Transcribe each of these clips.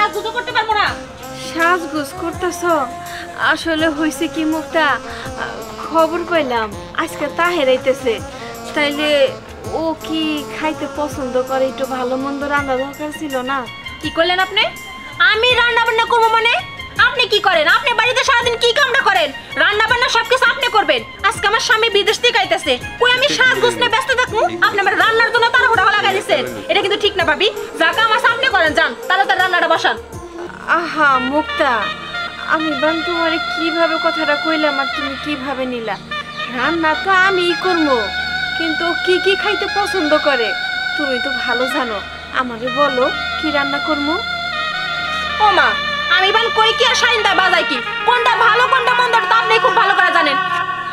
সাজগুজো করতে পারবো না। সাজগোজ করতেছ? আসলে হয়েছে কি মুক্তা, খবর পাইলাম আজকে তাহের আইতেছে, তাইলে ও কি খাইতে পছন্দ করে? একটু ভালো মন্দ রান্না দরকার ছিল না? কি করলেন আপনি? আমি রান্না বান্না করবো মানে? আপনি কি করেন? আপনি বাড়িতে সারাদিন কি কামটা করেন? রান্না বান্না সবকিছু আপনি করবেন। আজকে আমার স্বামী বিদেশ থেকে আইতেছে, কই আমি সাজগোজ নিয়ে ব্যস্ত থাকবো? আপনি আমার রান্নার জন্য তাড়াহুড়া লাগাই দিচ্ছেন, এটা কিন্তু ঠিক না ভাবি। যা কাম আছে আপনি করেন, যান তাড়াতাড়ি রান্নাটা বসান। আহা মুক্তা, আমি বান তোমারে কিভাবে কথাটা কইলাম আর তুমি কিভাবে নিলা? রান্না তো আমিই করবো, কিন্তু ও কি কি খাইতে পছন্দ করে তুমি তো ভালো জানো। আমারে বলো কি রান্না করবো? ও মা, আমি বান কই কি আর সাইন্দা বাজাই কি, কোনটা ভালো কোনটা মন্দ তা আপনি খুব ভালো করে জানেন।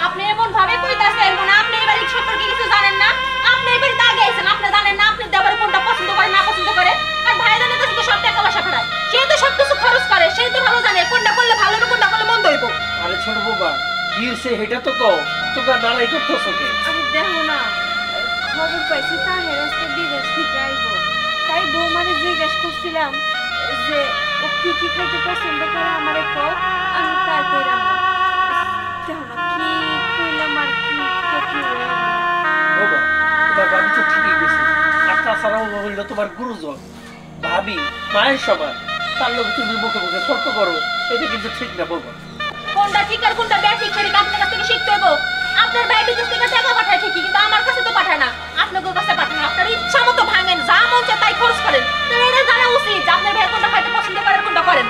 আপনি এমন ভাবে কইতাছেন মনে আপনি এই বাড়ির সম্পর্কে কিছু জানেন না। আপনি এই বাড়িতে আগে আইছেন, আপনি জানেন না আপনি দেবরে কোনটা পছন্দ করে না পছন্দ করে। আর ভাই জানে তো সব টাকা পয়সা খায়, সে তো সবকিছু খরচ করে, সে তো ভালো জানে কোনটা করলে ভালো হবে কোনটা করলে মন্দ হইব। আরে ছোট বাবা, কি হইছে এটা তো কও, তোকে নালাই করতেছ কে? আমি দেখো না, খবর পাইছি তাহের আজকে বিদেশ থেকে আইবো, তাই বৌমারে জিজ্ঞেস করছিলাম যে ও কি কি খাইতে পছন্দ করে আমারে কও, আমি তাই কইরাম। দেখো না কি কইলাম আর কি কি বাবা, তোমার ভাবি তো ঠিকই গেছে। আর তাছাড়াও হইল তোমার গুরুজন, ভাবি মায়ের সমান, তার লোক তুমি মুখে মুখে তর্ক করো, এটা কিন্তু ঠিক না বাবা। কোনটা ঠিক আর কোনটা ব্যাঠিক সেটা আপনার কাছ থেকে শিখতে হবে। আপনার ভাই বিদেশ থেকে টাকা পাঠায় ঠিকই, কিন্তু আমার কাছে তো পাঠায় না, আপনাদের কাছে পাঠায় না। আপনার ইচ্ছা মতো ভাঙেন, যা মন চায় তাই খরচ করেন। তো এটা জানা উচিত যে আপনার ভাই কোনটা খাইতে পছন্দ করেন কোনটা করেন।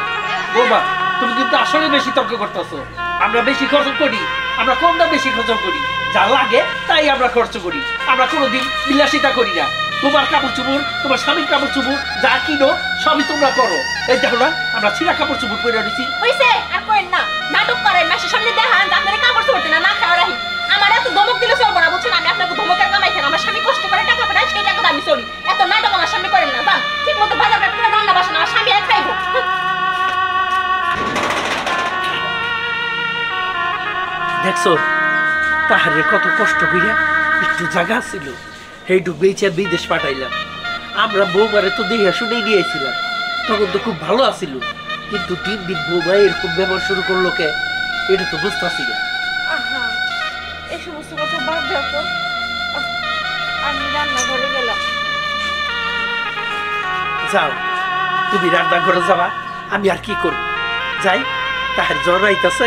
বাবা, তুমি কিন্তু আসলে বেশি তর্ক করতেছো। আমরা বেশি খরচ করি, আমরা কোনটা বেশি খরচ করি, যা লাগে তাই আমরা খরচ করি। আমরা কোনোদিন বিলাসিতা করি না। তোমার কাপড় চুপড়, তোমার স্বামীর কাপড় চুপড় যা কিনো সবই তোমরা করো। এই দেখো না, আমরা ছিঁড়া কাপড় চুপড় পরে দিছি। হইছে আর করেন না, নাটক করেন, মাসের সামনে দেখান যে আপনারা কাপড় চোপড় না খাওয়া রাখি। আমার এত ধমক দিলে চলবো না, বুঝছেন? আমি আপনাকে ধমকের কামাই খান, আমার স্বামী কষ্ট করে টাকা পাঠায় সেই টাকা আমি চলি। এত নাটক আমার সামনে করেন না, যান ঠিক মতো বাজার ঘাট করে রান্না বাসা, আমার স্বামী আর খাইবো। দেখছো তাহারে কত কষ্ট করিয়া একটু জায়গা ছিল সেইটুক বেচে বিদেশ পাঠাইলাম। আমরা বউবারে তো দেখে শুনেই দিয়েছিলাম, তখন তো খুব ভালো আছিল, কিন্তু দিন দিন বউবা এরকম ব্যবহার শুরু করলো কে, এটা তো বুঝতেছি না। আহা, এই সমস্ত কথা বাদ দাও তো, আমি রান্নাঘরে গেলাম। যাও, তুমি রান্নাঘরে যাবা, আমি আর কি করব? যাই, তাহার জ্বর আইতাছে,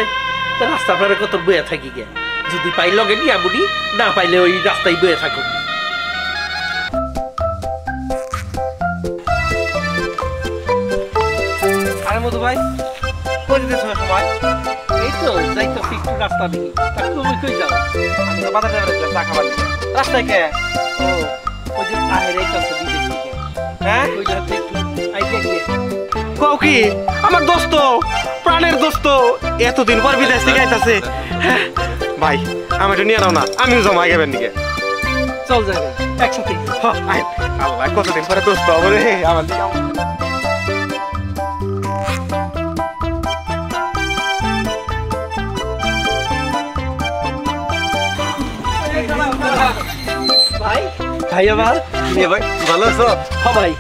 তা রাস্তা পারে কত বয়ে থাকি গে, যদি পাই লগে নি আমুনি, না পাইলে ওই রাস্তায় বয়ে থাকুক। আরে মধু ভাই, কই যেতেছ সময়? এই তো যাইতো একটু রাস্তা দিকে। তা তুমি কই যাও? আমি তো বাজারে যাচ্ছিলাম চা খাবার। রাস্তায় কে? ও, ওই যে তাহের আইতাছে বিদেশ থেকে। হ্যাঁ, ওই যাতে একটু আইডিয়া দিয়ে। কও কি? আমার দোস্ত, প্রাণের দোস্ত, এতদিন পর বিদেশ থেকে আইতাছে। হ্যাঁ ভাই, আমি এটা নিয়ে নাও না, আমিও জমা গেবেন দিকে। চল যাবে একসাথে। আল্লাহ, কতদিন পরে দোস্ত হবো রে আমার দিকে। ভাই, ভাই আমার ভাই ভালো আছো? হ্যাঁ ভাই।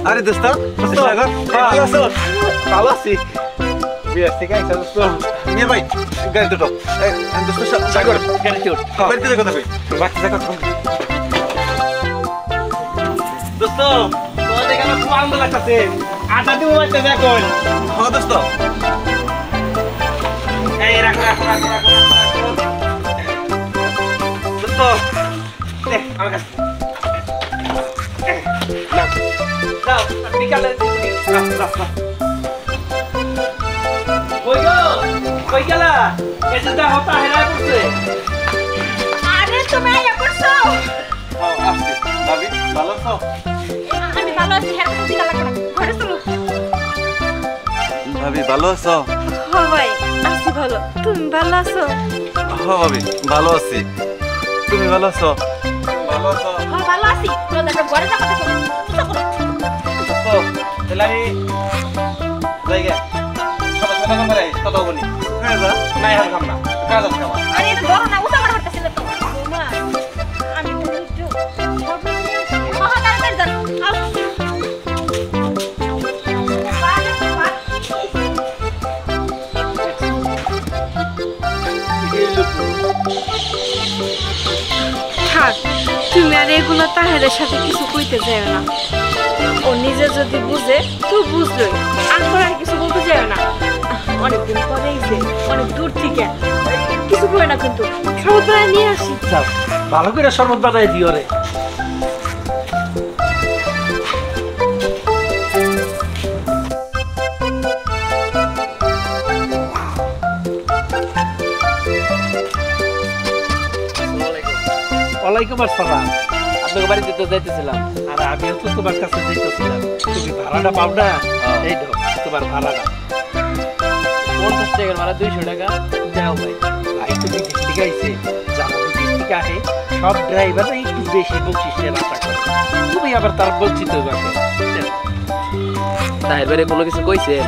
আরে দোস্ত, ভালো আছো? ভালো আছি। বিদেশ থেকে আইসা দোস্ত। নিয়ে ভাই, গাড়ি দুটো। দোস্ত সাগর, গাড়ি চোর। বাড়িতে কথা কই, বাড়িতে কথা কই। দোস্ত, তোমার দেখে আমার খুব আনন্দ লাগতেছে। আটা দিব বাড়িতে দেখো। হ্যাঁ দোস্ত। এই রাখো রাখো রাখো রাখো রাখো। দোস্ত, নে, আমার কাছে। নাও, যাও, বিকালে দিবি। নাও, নাও। কই গো? কই গেলা? এই যে দেখো তাহেরা করছে। আরে তুমি আইয়া করছো? আসছি। ভাবি, ভালো আছো? আমি ভালো আছি, হ্যাঁ তুমি দিলা লাগবে না, ঘরে চলো। ভাবি, ভালো আছো? হ ভাই, আছি ভালো, তুমি ভালো আছো? হ্যাঁ ভাবি, ভালো আছি। তুমি ভালো আছো? ভালো আছো? হ্যাঁ ভালো আছি, চল আমরা ঘরে যা কথা বলি। চুপ করো। তো তাহলে আমি যাই গে। সবাই সবাই করে কত বলি। হ্যাঁ যা, নাই আর কাম না, কাজ আছে আমার। আরে এটা ধরো না, উঠা মারা করতেছিল তো। বৌমা, আমি তো একটু খবর নিয়ে আসি। হ্যাঁ তাড়াতাড়ি যান। আও। থাক, তুমি আর এগুলো তাহেরের সাথে কিছু কইতে যাও না। ও নিজে যদি বুঝে তো বুঝলোই, আর তোর আর কিছু বলতে যাও না। অনেকদিন পরে যে অনেক দূর থেকে কিছু করে না, কিন্তু শরবত বানায় নিয়ে আসি। যাও ভালো করে শরবত বানাই দিও রে। ওয়ালাইকুম আসসালাম। আপনাকে বাড়িতে তো যাইতেছিলাম। আর আমিও তো তোমার কাছে যাইতেছিলাম। তুমি ভাড়াটা পাও না? এই ধর তোমার ভাড়াটা। 50 টাকার ভাড়া 200 টাকা। যাও ভাই। ভাই তুমি ডিস্ট্রিক্ট আইছে, যারা ডিস্ট্রিক্ট আহে সব ড্রাইভার একটু বেশি বকশিসের আশা করে। তুমি আবার তার বঞ্চিত হইবা কেন? তাহের ভাইরে কোনো কিছু কইছেন?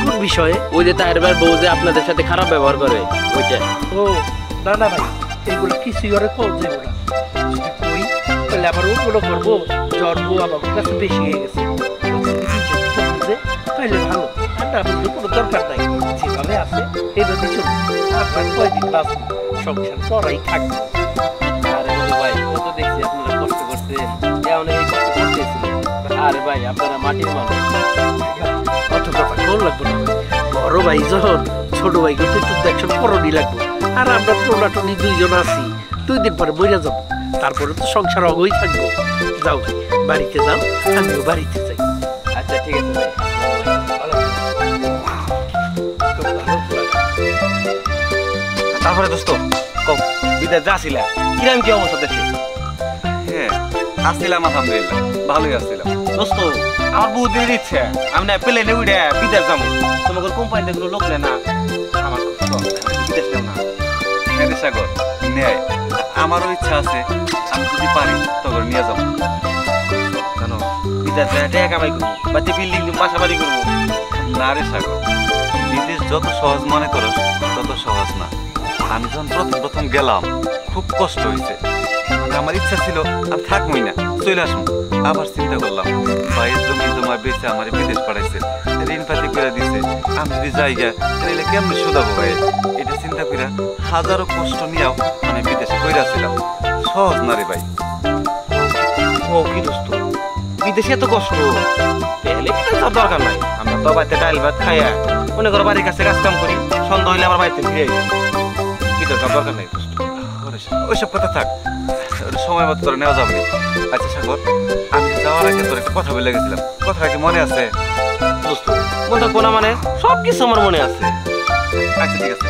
কোন বিষয়ে? ওই যে তাহের ভাইয়ের বউ যে আপনাদের সাথে খারাপ ব্যবহার করে ওইটা। ও না না ভাই, এগুলো কিছুই ওরা কোন যাবো না। যদি কই তাহলে আবার ওগুলো করবো, জন্ম আমার কাছে বেশি হয়ে গেছে। তাহলে ভালো, ঠান্ডা বুঝতে কোনো দরকার নাই। যেভাবে আছে এইভাবে চলুন। আপনার কয়দিন বাঁচবো, সংসার করাই থাকবে। আরে বন্ধু ভাই, কত দেখছি আপনারা কষ্ট করছেন, এখন এই কষ্ট করতেছিল। আরে ভাই আপনারা মাটির মানুষ। অত কথা কোন লাগবো না ভাই। বড় ভাই যখন ছোট ভাই কিন্তু একটু দেখশন করণই লাগবো। আর আমরা টোনাটনি দুইজন আছি, 2 দিন পরে মরে যাবো। তারপরে তো সংসার অগই থাকবো। যাও ভাই বাড়িতে যাও, আমিও বাড়িতে যাই। আচ্ছা ঠিক আছে ভাই। তারপরে দোস্ত কও বিদেশ যাচ্ছিলা কিরাম কি অবস্থা দেশে? হ্যাঁ আসছিলাম আলহামদুলিল্লাহ, ভালোই আসছিলাম। দোস্ত আমার বহুত দিনের ইচ্ছে আমি না প্লেনে উঠে বিদেশ যাবো। তোমাদের কোম্পানিতে কোনো লোক নেয় না, আমার খুব শখ বিদেশ নেও না। হ্যাঁ রে সাগর নেয়, আমারও ইচ্ছা আছে। আমি যদি পারি তখন নিয়ে যাবো। জানো বিদেশ যায় টাকা কামাই করবো, বাচ্চা বিল্ডিং বাসা বাড়ি করবো। না রে সাগর, বিদেশ যত সহজ মনে করো তত সহজ না। আমি যখন প্রথম গেলাম খুব কষ্ট হয়েছে। মানে আমার ইচ্ছা ছিল আমি থাকবই না, চলে আসুন। আবার চিন্তা করলাম ভাইয়ের জমি জমা বেঁচে আমার বিদেশ পাঠাইছে, ঋণ পাতি করে দিছে। আমি যদি জায়গা তাহলে কেমনি শোধাবো ভাই? এটা চিন্তা করে হাজারো কষ্ট নিয়েও আমি বিদেশে কইরাছিলাম। সহজ না রে ভাই। ও কি দোস্ত, বিদেশে এত কষ্ট? তাহলে যাওয়ার দরকার নাই। আমরা তো বাড়িতে ডাল ভাত খাইয়া মনে করো বাড়ির কাছে কাজ কাম করি, সন্ধ্যা হইলে আমার বাড়িতে ফিরে আসি। বিদেশ যাওয়ার দরকার নাই দোস্ত। ওইসব কথা থাক, সময় মতো তোরা নেওয়া যাবে না। আচ্ছা সাগর, আমি যাওয়ার আগে তোর একটা কথা বলে গেছিলাম, কথাটা কি মনে আছে? দোস্ত মনে থাকবো না মানে? সব কিছু আমার মনে আছে। আচ্ছা ঠিক আছে,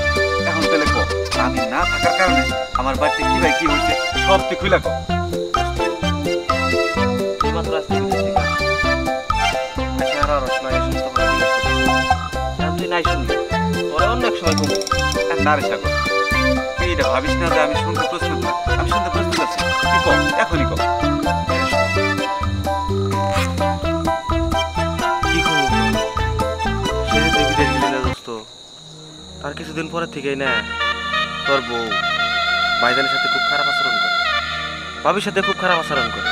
এখন তাহলে কো আমি না থাকার কারণে আমার বাড়িতে কি ভাই কি হয়েছে সব তুই খুলে কো। তুই মাত্র আসতে আচ্ছা আর রসনা এই সমস্ত কথা জিজ্ঞেস করছিস, তুই নাই শুনবি তোরা অন্য এক সময় ঘুমবো। আর না রে সাগর, তুই এটা ভাবিস না যে আমি শুনতে প্রস্তুত না। আমি শুনতে প্রস্তুত আছি, তুই কম এখনই কম। কি করবো সে তুই বিদেশ গেলি না দোস্ত? তার কিছুদিন পরে থেকেই না তোর বউ ভাইজানের সাথে খুব খারাপ আচরণ করে, ভাবির সাথে খুব খারাপ আচরণ করে।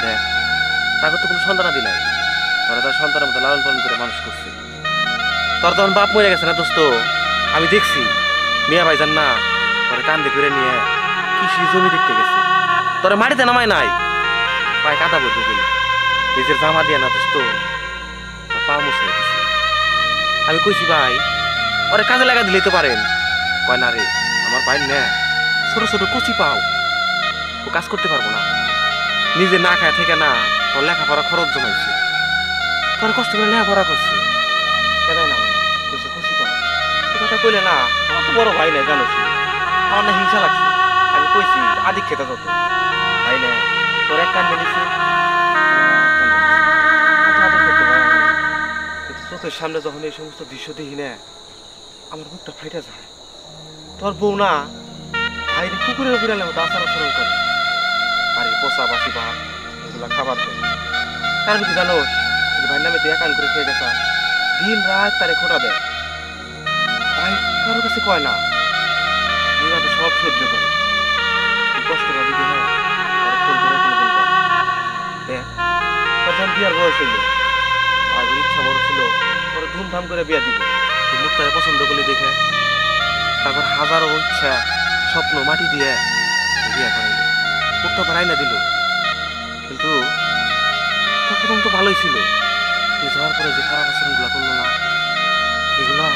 দেখ তাকে তো কোনো সন্তানাদি নাই, তোরা তার সন্তানের মতো লালন পালন করে মানুষ করছে। তোর তখন বাপ মরে গেছে না দোস্ত, আমি দেখছি। মিয়া ভাইজান না তোরে কান্দে করে নিয়ে কৃষি জমি দেখতে গেছে, তোরে মাটিতে নামায় নাই, পায়ে কাদা বলবো বলে নিজের জামা দিয়ে না দোস্ত পা মুছে দিছে। আমি কইছি ভাই ওরে কাজে লাগা দিলেই তো পারেন। কয় না রে আমার ভাই না ছোট ছোট কচি পাও, ও কাজ করতে পারবো না। নিজে না খায় থেকে না তোর লেখাপড়া খরচ জমাইছে, তোর কষ্ট করে লেখাপড়া করছে, কেদাই না কইছে খুশি পাও। কথা কইলে না আমার তো বড় ভাই নাই জানোস, আমার না হিংসা লাগছে। আমি কইছি আদি খেতে যত ভাই না তোর এক কান মেলেছে, চোখের সামনে যখন এই সমস্ত দৃশ্য দেখি না আমার বুকটা ফাইটা যায়। তোর বউ না ভাইরে কুকুরের বিড়ালের মতো আচার আচরণ করে, বাড়ির পোষা বাসি ভাত এগুলা খাবার দেয়। কারণ কি জানোস, ভাই নামে তুই একান করে খেয়ে গেছা, দিন রাত তারে খোটা দেয়। ভাই কারো কাছে কয় না, এইভাবে সব সহ্য করে। কষ্ট পাবি কি হ্যাঁ ফোন করে কোনোদিন কর। দেখ তোর যখন বিয়ার বয়স হইল, ভাইয়ের ইচ্ছা বড় ছিল ওরা ধুমধাম করে বিয়া দিব, তুই মুখটারে পছন্দ করলি দেখে। তারপর হাজারো ইচ্ছা স্বপ্ন মাটি দিয়ে বিয়ে করাইল, মুখটা বাড়াই না দিল। কিন্তু প্রথম তো ভালোই ছিল, তুই যাওয়ার পরে যে খারাপ আচরণগুলো করলো না, এগুলা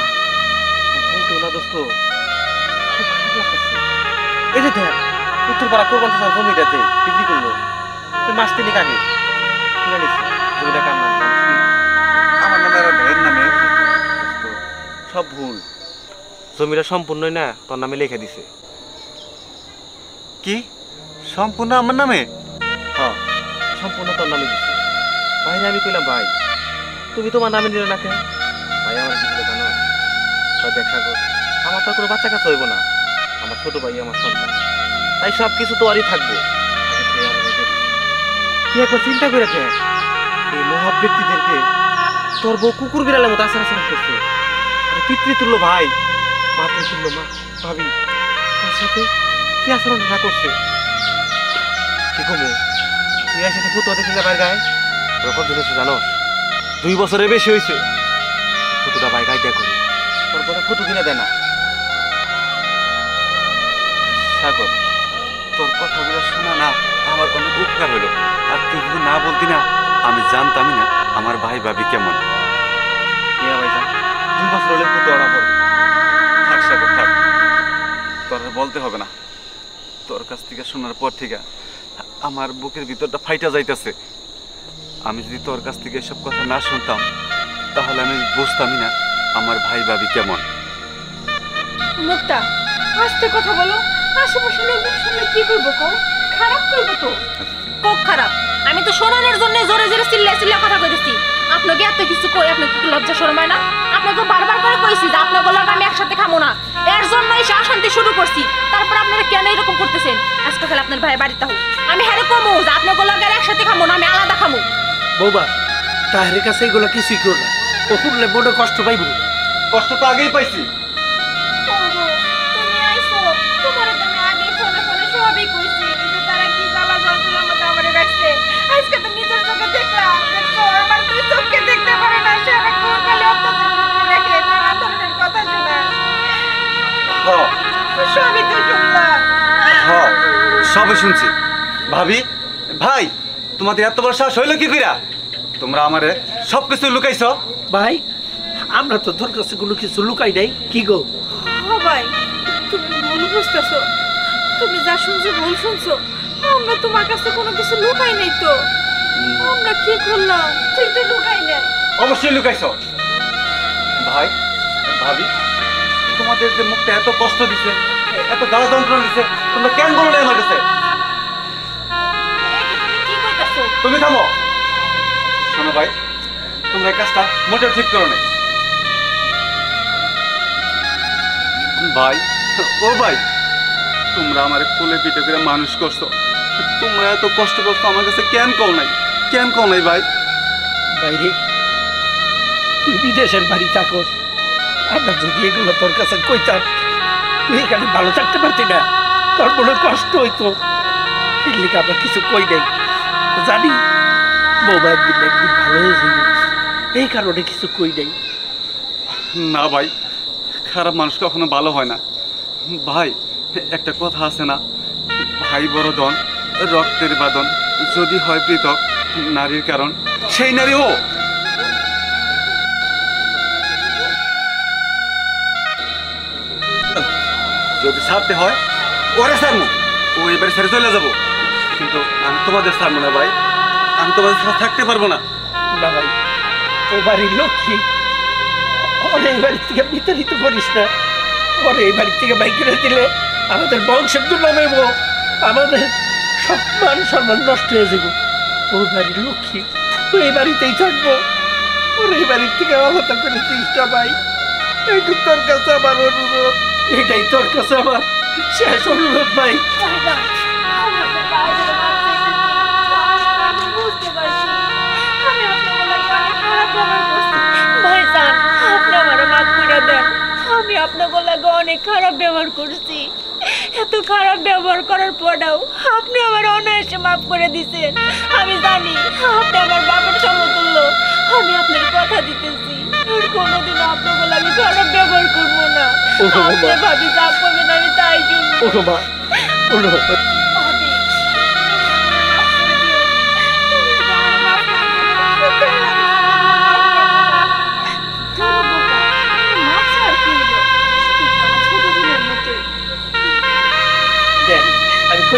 বলতেও না দোস্ত, খুব খারাপ লাগতেছে। এই যে দেখ, উত্তরপাড়া কোরবান চাষার জমিটাতে বিক্রি করলো মাস 3 আগে, কিনে নিচ্ছে। জমিটা কার নাম? আমার নামে আর ভাইয়ের নামে। সব ভুল, জমিটা সম্পূর্ণই না তোর নামে লিখে দিছে। কি সম্পূর্ণ আমার নামে? হ্যাঁ, সম্পূর্ণ তোর নামে দিছে। ভাইরে আমি কইলাম, ভাই তুমি তোমার নামে নিলে না কেন? ভাই আমার কি বলে জানো? ভাই দেখ সাগর, আমার তো আর কোনো বাচ্চা কাচ্চা হইব না, আমার ছোট ভাই আমার সন্তান, তাই সব কিছু তোরই থাকবো। আগে তুই আমার ভাইকে দিস। তুই একবার চিন্তা করে দেখ, এই মহৎ ব্যক্তিদেরকে তোর বউ কুকুর বিড়ালের মতো আচার আচরণ করছে। আরে পিতৃতুল্য ভাই, মাতৃতুল্য মা ভাবি, তার সাথে কি আচরণ না করছে? কি কমো, তুই এর সাথে ফুটো দেখি না বাইর গায়ে? তোর কত দিন হচ্ছে জানোস? 2 বছরের বেশি হয়েছে। ফুটোটা বাইর গায়ে দেয়া করি, তোর বড় ফুটো কিনে দেয় না। সাগর, তোর কথাগুলো শোনা না আমার অনেক উপকার হলো। আর তুই যদি না বলতি না, আমি জানতামই না আমার ভাই ভাবি কেমন। মিয়া ভাইজান, 2 বছর হলে ফুটো আনা পড়ে। থাক সাগর, থাক, তোর আর বলতে হবে না। তোর কাছ থেকে শোনার পর থেকে আমার বুকের ভিতরটা ফাইটা যাইতেছে। আমি যদি তোর কাছ থেকে এসব কথা না শুনতাম, তাহলে আমি বুঝতামই না আমার ভাই ভাবি কেমন। মুক্তা, আস্তে কথা বলো, আশেপাশে লোকজন শুনলে কি করবো? কও, খারাপ করবো তো। খুব খারাপ। আমি তো শোনানোর জন্য জোরে জোরে চিল্লা কথা কইতেছি। আপনাকে এত কিছু কই, আপনাকে কি লজ্জা শরম হয় না? আপনাকে বারবার করে কইছি যে আপনাকে লগে আমি একসাথে খামো না, এর জন্যই অশান্তি শুরু করছি। তারপর আপনারা কেন এরকম করতেছেন? আজকে খালি আপনার ভাই বাড়িতে হোক, আমি হ্যারে কমু যে আপনাকে লগে একসাথে খামো না, আমি আলাদা খামু। বৌমা, তাহের কাছে এগুলো কিছুই কর না, ও শুনলে বড় কষ্ট পাইব। কষ্ট তো আগেই পাইছি। ওগো, তুমি আইছো, তোমারে তো আমি আগে ফোনে ফোনে সবই কইছি যে তারা কি জ্বালা যন্ত্রণার মধ্যে আমারে রাখছে। আজকে তো নিজের চোখে দেখলাম, দেখো আমার দুই চোখকে দেখতে পারে না, সে আমার কোন কালে অত্যাচার করে রেখে নানা ধরনের কথা শোনায়। হ্যাঁ সবই তো শুনলাম। হ্যাঁ, সবই শুনছি। ভাবি, ভাই, তোমাদের এত বড় সাহস হইলো কি কইরা? তোমরা আমারে সবকিছু লুকাইছো। ভাই, আমরা তো তোর কাছে কোনো কিছু লুকাই নাই। কি গো? ও ভাই, তুমি ভুল বুঝতেছো, তুমি যা শুনছো ভুল শুনছো। আমরা তোমার কাছে কোনো কিছু লুকাই নাই তো। আমরা কি করলাম? তুই তো লুকাই নাই। অবশ্যই লুকাইছো। ভাই, ভাবি, তোমাদের যে মুখটা এত কষ্ট দিছে, এত জ্বালা যন্ত্রণা দিছে, তোমরা কেন বলো না আমার কাছে? কি কইতাছো? তুমি থামো। শোনো ভাই, তোমরা এই কাজটা মোটেও ঠিক করো নাই। ভাই, ও ভাই, তোমরা আমার কোলে পিঠে করে মানুষ করছো, তোমরা এত কষ্ট করছো, আমার কাছে কেন কও নাই? কেন কও নাই ভাই? বাইরে তুই বিদেশের বাড়ি থাকস, আমরা যদি এগুলো তোর কাছে কইতাম, তুই এখানে ভালো থাকতে পারতি না, তোর মনে কষ্ট হইতো। এর লিগে আমরা কিছু কই নাই, জানি বৌমা একদিন না একদিন ভালো হয়ে যাবে, এই কারণে কিছু কই নাই। না ভাই, খারাপ মানুষ কখনো ভালো হয় না। ভাই, একটা কথা আছে না, ভাই বড় দন, রক্তের বাঁধন, যদি হয় পৃথক নারীর কারণ, সেই নারী ও। যদি ছাড়তে হয় ওরে ছাড়বো, ও এবারে ছেড়ে চলে যাবো, কিন্তু আমি তোমাদের ছাড়বো না ভাই, আমি তোমাদের ছাড়া থাকতে পারবো না। না ভাই, ও বাড়ির লক্ষ্মী, ওরে এই বাড়ির থেকে বিতাড়িত করিস না। ওরে এই বাড়ির থেকে বাইক করে দিলে আমাদের বংশের দুর্নাম হইব, আমাদের সব মান সম্মান নষ্ট হয়ে যাব। ওর বাড়ির লক্ষ্মী, ও এই বাড়িতেই থাকবো, ওর এই বাড়ির থেকে আলাদা করে দিসটা ভাই। এইটুক তোর কাছে আমার অনুরোধ, এটাই তোর কাছে আমার শেষ অনুরোধ ভাই। আমাকে পায়ে ধরে মাপ চাইতেছি। আমি বুঝতে পারছি আমি আপনার লাগে অনেক খারাপ ব্যবহার করছি। ভাইজান, আপনি আমারে মাফ করে দেন। আমি আপনার লাগে অনেক খারাপ ব্যবহার করছি। এত খারাপ ব্যবহার করার পরেও আপনি আমার অনায়াসে মাফ করে দিয়েছেন। আমি জানি আপনি আমার বাবার সমতুল্য। আমি আপনার কথা দিতেছি, আর কোনোদিনও আপনার লাগে খারাপ ব্যবহার করবো না। ওঠো বাবা। আপনি ভাবি যা করবেন আমি তাই শুনবো। ওঠো মা, ওঠো।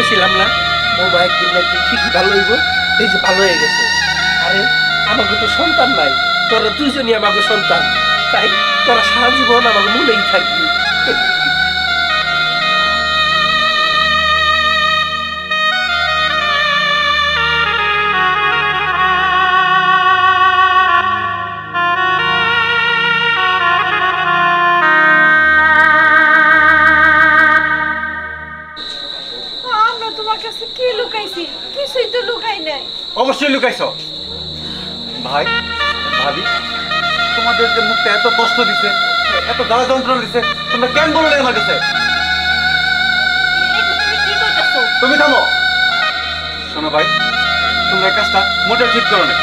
কইছিলাম না বৌমা একদিন না একদিন ঠিকই ভালো হইব, এই যে ভালো হয়ে গেছে। আরে আমাকে তো সন্তান নাই, তোরা দুইজনই আমাকে সন্তান, তাই তোরা সারা জীবন আমাকে মনেই থাকবি। আমরা তোমার কাছে কি লুকাইছি? কিছুই তো লুকাই নাই। অবশ্যই লুকাইছ। ভাই ভাবি, তোমাদের যে মুখটা এত কষ্ট দিছে, এত জ্বালা যন্ত্রণা দিছে, তোমরা কেন বলো না আমার কাছে? এটা তুমি কি কইতাছো? তুমি থামো। শোনো ভাই, তোমরা এই কাজটা মোটেও ঠিক করো না।